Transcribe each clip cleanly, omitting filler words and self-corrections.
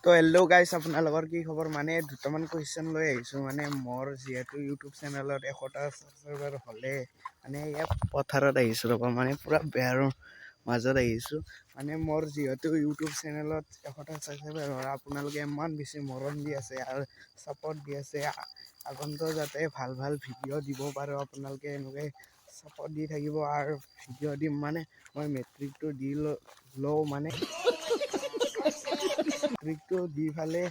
তো হেল্ল' গাইছ, আপোনালোকৰ কি খবৰ? মানে দুটামান কুৱেশ্যন লৈ আহিছোঁ। মানে মোৰ যিহেতু ইউটিউব চেনেলত 100টা ছাবস্ক্ৰাইবাৰ হ'লে মানে ইয়াত পথাৰত আহিছোঁ ৰ'ব, মানে পূৰা বেয়াৰ মাজত আহিছোঁ। মানে মোৰ যিহেতু ইউটিউব চেনেলত 100টা ছাবস্ক্ৰাইবাৰ হয়, আপোনালোকে ইমান বেছি মৰম দি আছে আৰু ছাপৰ্ট দি আছে। আগন্তুক যাতে ভাল ভাল ভিডিঅ' দিব পাৰোঁ, আপোনালোকে এনেকৈ ছাপৰ্ট দি থাকিব আৰু ভিডিঅ' দিম। মানে মই মেট্ৰিকটো দি লওঁ, মানে মেট্ৰিকটো দি ফালে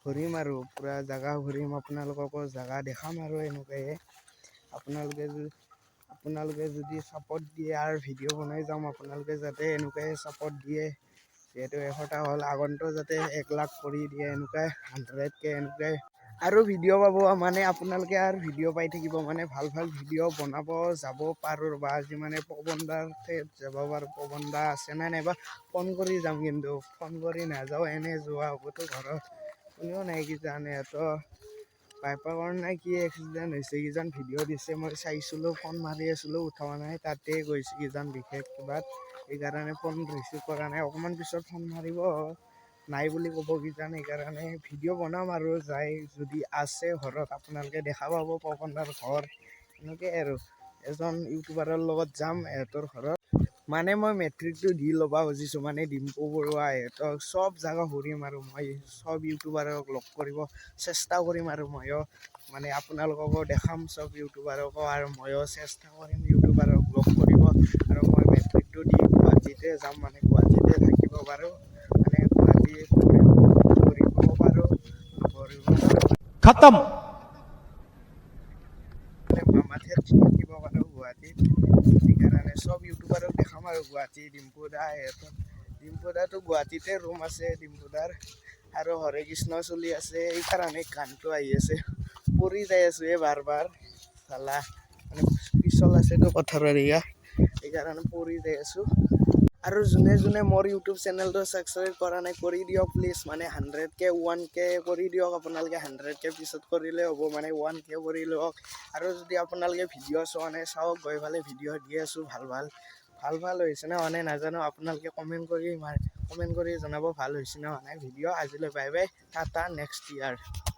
ঘূৰিম আৰু পূৰা জেগা ঘূৰিম, আপোনালোককো জেগা দেখাম আৰু এনেকুৱায়ে আপোনালোকে যদি ছাপৰ্ট দিয়ে আৰু ভিডিঅ' বনাই যাম, আপোনালোকে যাতে এনেকুৱাই ছাপৰ্ট দিয়ে। যিহেতু 100টা হ'ল, আগন্তুক যাতে 1 লাখ কৰি দিয়ে, এনেকুৱাই 100K এনেকুৱাই আৰু ভিডিঅ' পাব। মানে আপোনালোকে আৰু ভিডিঅ' পাই থাকিব, মানে ভাল ভাল ভিডিঅ' বনাব যাব পাৰোঁ। বা আজি মানে পৱনদাৰ ঠাইত যাব পাৰোঁ। পৱনদা আছেনে নাইবা ফোন কৰি যাম, কিন্তু ফোন কৰি নাযাওঁ, এনেই যোৱা হ'বতো। ঘৰত কোনেও নাই কিজানে, তো বাইকৰ কাৰণে কি এক্সিডেণ্ট হৈছে কিজান, ভিডিঅ' দিছে মই চাইছিলোঁ, ফোন মাৰি আছিলোঁ উঠোৱা নাই, তাতে গৈছে কিজান বিশেষ কিবাত, সেইকাৰণে ফোন ৰিচিভ কৰা নাই। অকণমান পিছত ফোন মাৰিব, নাই বুলি ক'ব কিজান, সেইকাৰণে ভিডিঅ' বনাম আৰু যাই যদি আছে ঘৰত আপোনালোকে দেখা পাব পৱনদাৰ ঘৰ। এনেকৈ আৰু এজন ইউটিউবাৰৰ লগত যাম সিহঁতৰ ঘৰত। মানে মই মেট্ৰিকটো দি ল'ব খুজিছোঁ, মানে ডিম্পু বৰুৱা সিহঁতক চব জাগা ঘূৰিম আৰু মই চব ইউটিউবাৰক লগ কৰিব চেষ্টা কৰিম আৰু ময়ো মানে আপোনালোককো দেখাম চব ইউটিউবাৰকো, আৰু ময়ো চেষ্টা কৰিম ইউটিউবাৰক লগ কৰিব। আৰু মই মেট্ৰিকটো দি গুৱাহাটীতে যাম, মানে গুৱাহাটীতে থাকিব পাৰোঁ, মানে গুৱাহাটী ফুৰিব পাৰোঁ, खत्म। মামাঠেৰ থাকিব পাৰোঁ গুৱাহাটীত। সেইকাৰণে চব ইউটিউবাৰক দেখাম আৰু গুৱাহাটী ডিম্পু দা সিহঁতক। ডিম্পু দাটো গুৱাহাটীতে ৰুম আছে ডিম্পু দাৰ, আৰু হৰে কৃষ্ণ চলি আছে। এইকাৰণে গানটো আহি আছে, পৰি যাই আছোঁ বাৰ বাৰ চালা, মানে পিছল আছেতো পথাৰৰ এৰিয়া, সেইকাৰণে পৰি যাই আছোঁ। আৰু যোনে যোনে মোৰ ইউটিউব চেনেলটো ছাবস্ক্ৰাইব কৰা নাই কৰি দিয়ক প্লিজ, মানে 100K 1K কৰি দিয়ক আপোনালোকে। 100K পিছত কৰিলে হ'ব, মানে 1K কৰি লওক। আৰু যদি আপোনালোকে ভিডিঅ' চোৱা নাই চাওক, গৈ ফালে ভিডিঅ' দি আছোঁ, ভাল ভাল হৈছে নে হোৱা নাই নাজানো, আপোনালোকে কমেণ্ট কৰি জনাব ভাল হৈছে নে হোৱা নাই ভিডিঅ'। আজিলৈ বাই বাই, টাটা, নেক্সট ইয়াৰ।